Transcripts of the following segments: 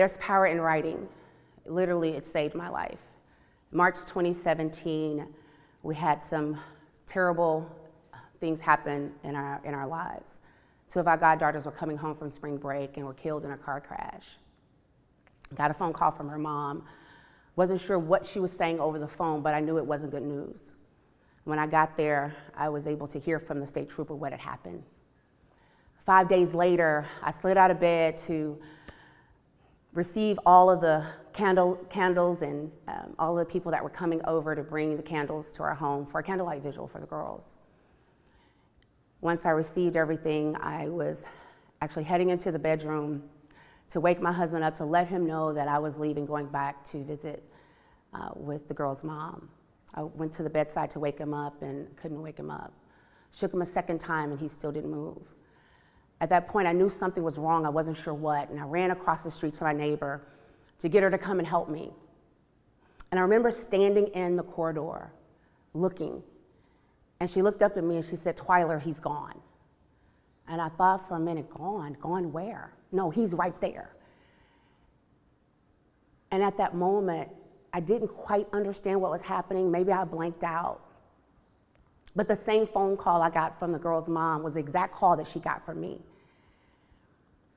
There's power in writing. Literally, it saved my life. March 2017, we had some terrible things happen in our lives. Two of our goddaughters were coming home from spring break and were killed in a car crash. Got a phone call from her mom. Wasn't sure what she was saying over the phone, but I knew it wasn't good news. When I got there, I was able to hear from the state trooper what had happened. 5 days later, I slid out of bed to receive all of the candles and all of the people that were coming over to bring the candles to our home for a candlelight vigil for the girls. Once I received everything, I was actually heading into the bedroom to wake my husband up to let him know that I was leaving, going back to visit with the girl's mom. I went to the bedside to wake him up and couldn't wake him up. Shook him a second time and he still didn't move. At that point, I knew something was wrong. I wasn't sure what, and I ran across the street to my neighbor to get her to come and help me. And I remember standing in the corridor, looking, and she looked up at me and she said, "Twiler, he's gone." And I thought for a minute, gone? Gone where? No, he's right there. And at that moment, I didn't quite understand what was happening. Maybe I blanked out. But the same phone call I got from the girl's mom was the exact call that she got from me.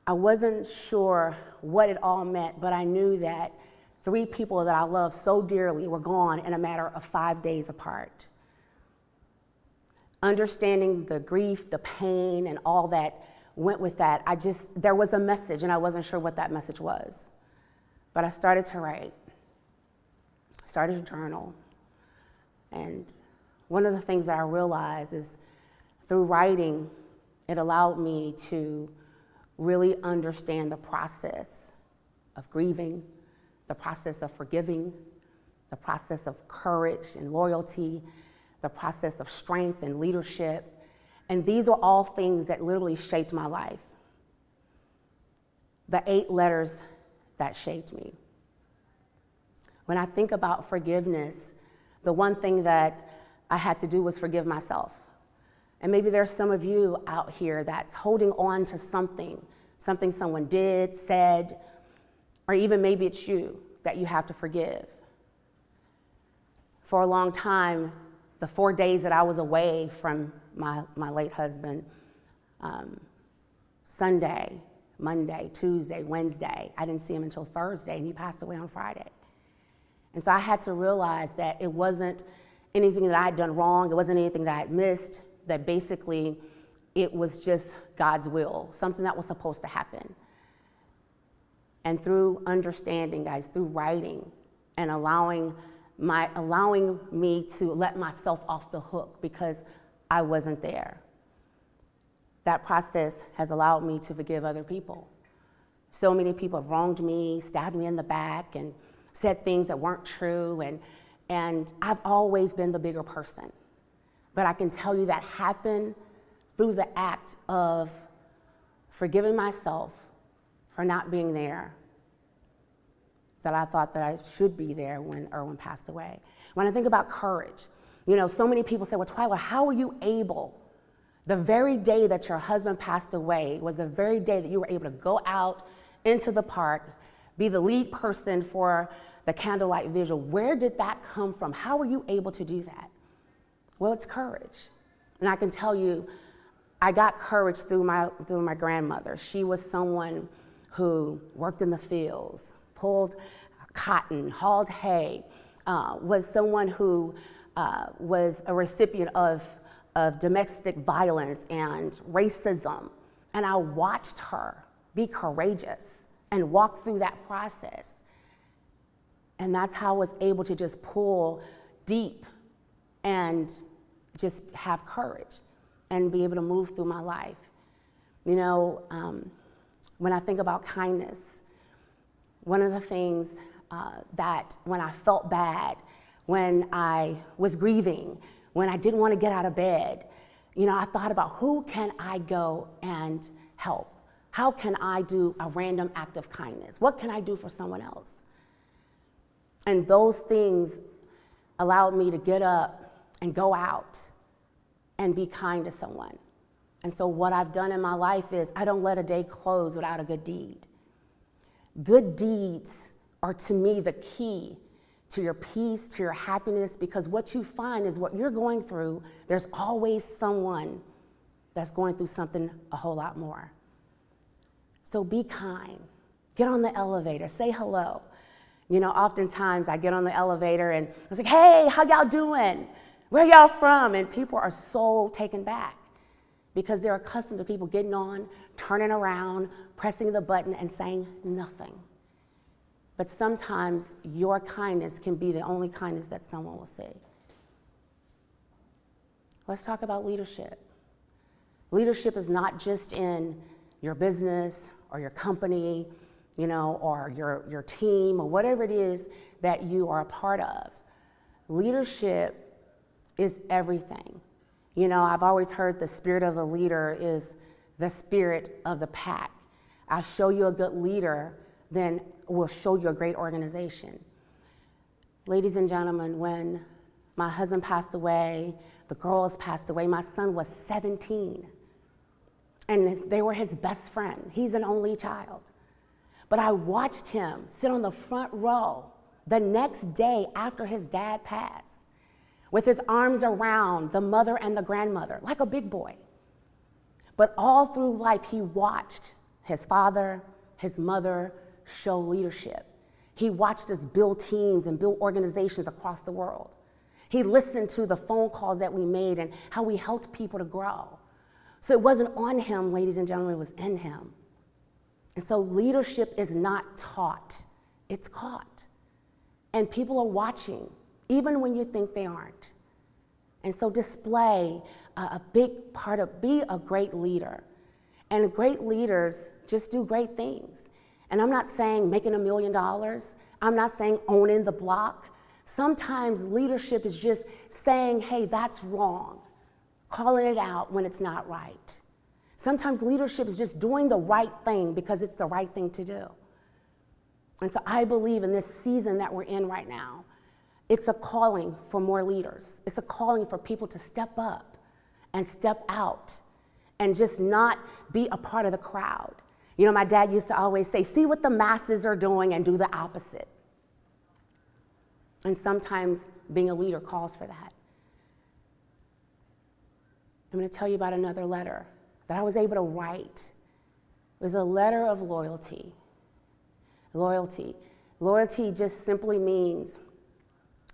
I wasn't sure what it all meant, but I knew that 3 people that I loved so dearly were gone in a matter of 5 days apart. Understanding the grief, the pain, and all that went with that, there was a message, and I wasn't sure what that message was. But I started to write, started to journal, and one of the things that I realized is through writing, it allowed me to really understand the process of grieving, the process of forgiving, the process of courage and loyalty, the process of strength and leadership. And these are all things that literally shaped my life. The 8 letters that shaped me. When I think about forgiveness, the one thing that I had to do was forgive myself. And maybe there's some of you out here that's holding on to something someone did, said, or even maybe it's you that you have to forgive. For a long time, the 4 days that I was away from my late husband, Sunday, Monday, Tuesday, Wednesday, I didn't see him until Thursday, and he passed away on Friday. And so I had to realize that it wasn't anything that I had done wrong, it wasn't anything that I had missed, that basically it was just God's will, something that was supposed to happen. And through understanding, guys, through writing and allowing me to let myself off the hook because I wasn't there, that process has allowed me to forgive other people. So many people have wronged me, stabbed me in the back, and said things that weren't true, and I've always been the bigger person. But I can tell you that happened through the act of forgiving myself for not being there, that I thought that I should be there when Erwin passed away. When I think about courage, so many people say, well, Twiler, how were you able? The very day that your husband passed away was the very day that you were able to go out into the park, be the lead person for the candlelight vigil. Where did that come from? How were you able to do that? Well, it's courage. And I can tell you, I got courage through my grandmother. She was someone who worked in the fields, pulled cotton, hauled hay, was someone who was a recipient of domestic violence and racism. And I watched her be courageous and walk through that process. And that's how I was able to just pull deep and just have courage and be able to move through my life. When I think about kindness, one of the things that when I felt bad, when I was grieving, when I didn't want to get out of bed, I thought about who can I go and help? How can I do a random act of kindness? What can I do for someone else? And those things allowed me to get up and go out and be kind to someone. And so what I've done in my life is I don't let a day close without a good deed. Good deeds are, to me, the key to your peace, to your happiness, because what you find is what you're going through, there's always someone that's going through something a whole lot more. So be kind. Get on the elevator, say hello. You know, oftentimes I get on the elevator and I was like, hey, how y'all doing? Where y'all from? And people are so taken back because they're accustomed to people getting on, turning around, pressing the button and saying nothing. But sometimes your kindness can be the only kindness that someone will see. Let's talk about leadership. Leadership is not just in your business or your company, you know, or your team or whatever it is that you are a part of. Leadership is everything. You know, I've always heard the spirit of a leader is the spirit of the pack. I show you a good leader, then we'll show you a great organization. Ladies and gentlemen, when my husband passed away, the girls passed away, my son was 17. And they were his best friend. He's an only child. But I watched him sit on the front row the next day after his dad passed, with his arms around the mother and the grandmother, like a big boy. But all through life, he watched his father, his mother show leadership. He watched us build teams and build organizations across the world. He listened to the phone calls that we made and how we helped people to grow. So it wasn't on him, ladies and gentlemen, it was in him. And so leadership is not taught, it's caught. And people are watching, even when you think they aren't. And so display a big part of, be a great leader. And great leaders just do great things. And I'm not saying making $1 million, I'm not saying owning the block. Sometimes leadership is just saying, hey, that's wrong, calling it out when it's not right. Sometimes leadership is just doing the right thing because it's the right thing to do. And so I believe in this season that we're in right now, it's a calling for more leaders. It's a calling for people to step up and step out and just not be a part of the crowd. You know, my dad used to always say, see what the masses are doing and do the opposite. And sometimes being a leader calls for that. I'm going to tell you about another letter that I was able to write. It was a letter of loyalty. Loyalty. Loyalty just simply means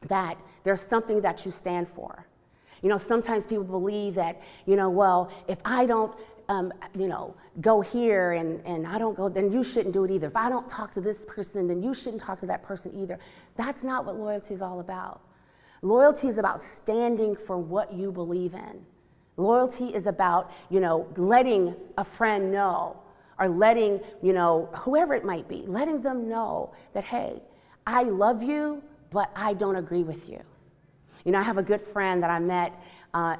that there's something that you stand for. You know, sometimes people believe that, you know, well, if I don't, go here and I don't go, then you shouldn't do it either. If I don't talk to this person, then you shouldn't talk to that person either. That's not what loyalty is all about. Loyalty is about standing for what you believe in. Loyalty is about, letting a friend know, or letting, whoever it might be, letting them know that, hey, I love you, but I don't agree with you. You know, I have a good friend that I met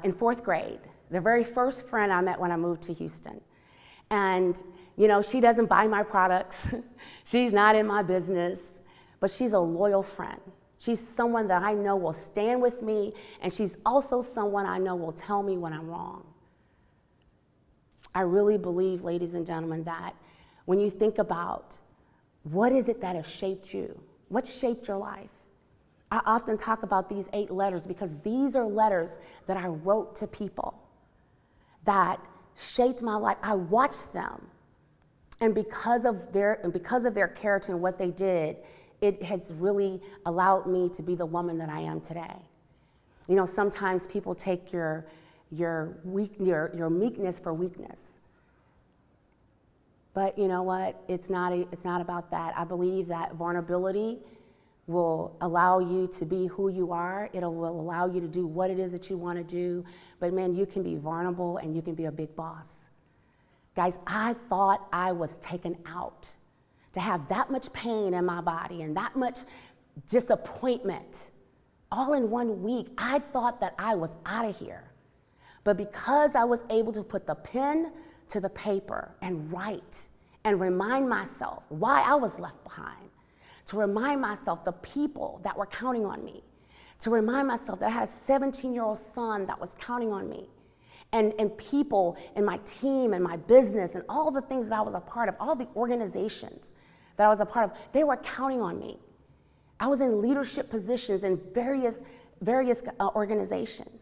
in 4th grade, the very first friend I met when I moved to Houston. And, she doesn't buy my products. She's not in my business, but she's a loyal friend. She's someone that I know will stand with me, and she's also someone I know will tell me when I'm wrong. I really believe, ladies and gentlemen, that when you think about what is it that has shaped you, what shaped your life, I often talk about these 8 letters because these are letters that I wrote to people that shaped my life. I watched them, and because of their character and what they did, it has really allowed me to be the woman that I am today. You know, sometimes people take your meekness for weakness. But you know what? It's not about that. I believe that vulnerability will allow you to be who you are. It will allow you to do what it is that you want to do. But man, you can be vulnerable and you can be a big boss. Guys, I thought I was taken out. To have that much pain in my body and that much disappointment all in 1 week, I thought that I was out of here. But because I was able to put the pen to the paper and write and remind myself why I was left behind, to remind myself the people that were counting on me, to remind myself that I had a 17-year-old son that was counting on me, and people in my team and my business and all the things that I was a part of, all the organizations that I was a part of, they were counting on me. I was in leadership positions in various organizations.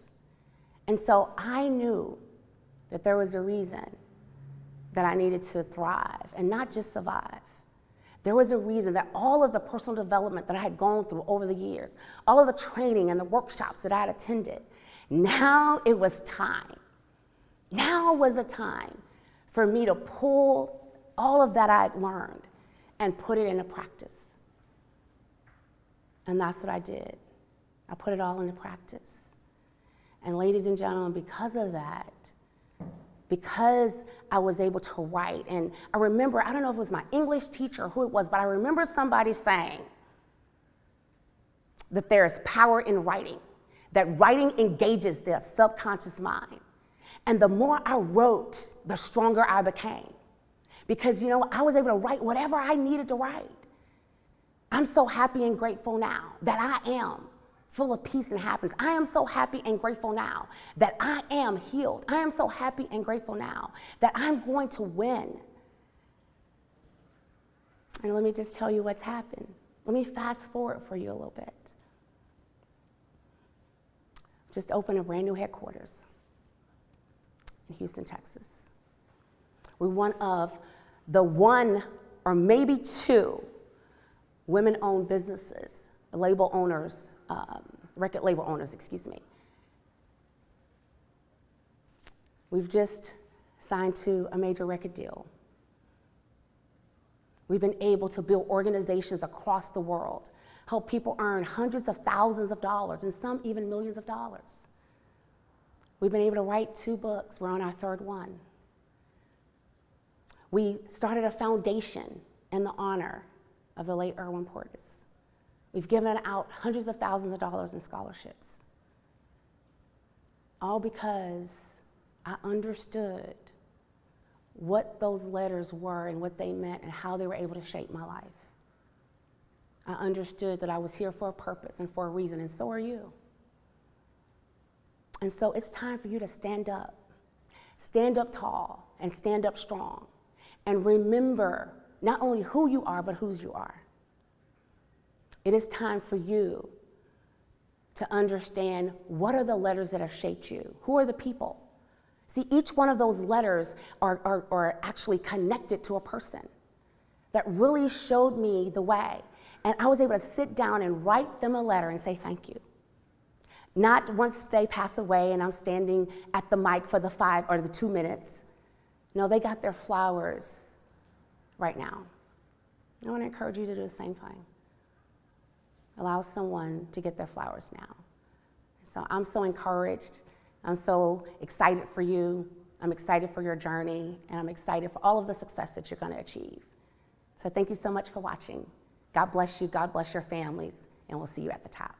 And so I knew that there was a reason that I needed to thrive and not just survive. There was a reason that all of the personal development that I had gone through over the years, all of the training and the workshops that I had attended, now it was time. Now was the time for me to pull all of that I'd learned and put it into practice. And that's what I did. I put it all into practice. And ladies and gentlemen, because of that, because I was able to write, and I remember, I don't know if it was my English teacher or who it was, but I remember somebody saying that there is power in writing, that writing engages the subconscious mind. And the more I wrote, the stronger I became. Because, I was able to write whatever I needed to write. I'm so happy and grateful now that I am full of peace and happiness. I am so happy and grateful now that I am healed. I am so happy and grateful now that I'm going to win. And let me just tell you what's happened. Let me fast forward for you a little bit. Just opened a brand new headquarters in Houston, Texas. We're one of the one or maybe two women-owned businesses, label owners, record label owners, We've just signed to a major record deal. We've been able to build organizations across the world, help people earn hundreds of thousands of dollars and some even millions of dollars. We've been able to write 2 books. We're on our 3rd one. We started a foundation in the honor of the late Twiler Portis. We've given out hundreds of thousands of dollars in scholarships. All because I understood what those letters were and what they meant and how they were able to shape my life. I understood that I was here for a purpose and for a reason, and so are you. And so it's time for you to stand up tall and stand up strong, and remember not only who you are, but whose you are. It is time for you to understand what are the letters that have shaped you. Who are the people? See, each one of those letters are actually connected to a person that really showed me the way. And I was able to sit down and write them a letter and say thank you. Not once they pass away and I'm standing at the mic for the 5 or the 2 minutes. No, they got their flowers right now. I want to encourage you to do the same thing. Allow someone to get their flowers now. So I'm so encouraged. I'm so excited for you. I'm excited for your journey, and I'm excited for all of the success that you're going to achieve. So thank you so much for watching. God bless you. God bless your families, and we'll see you at the top.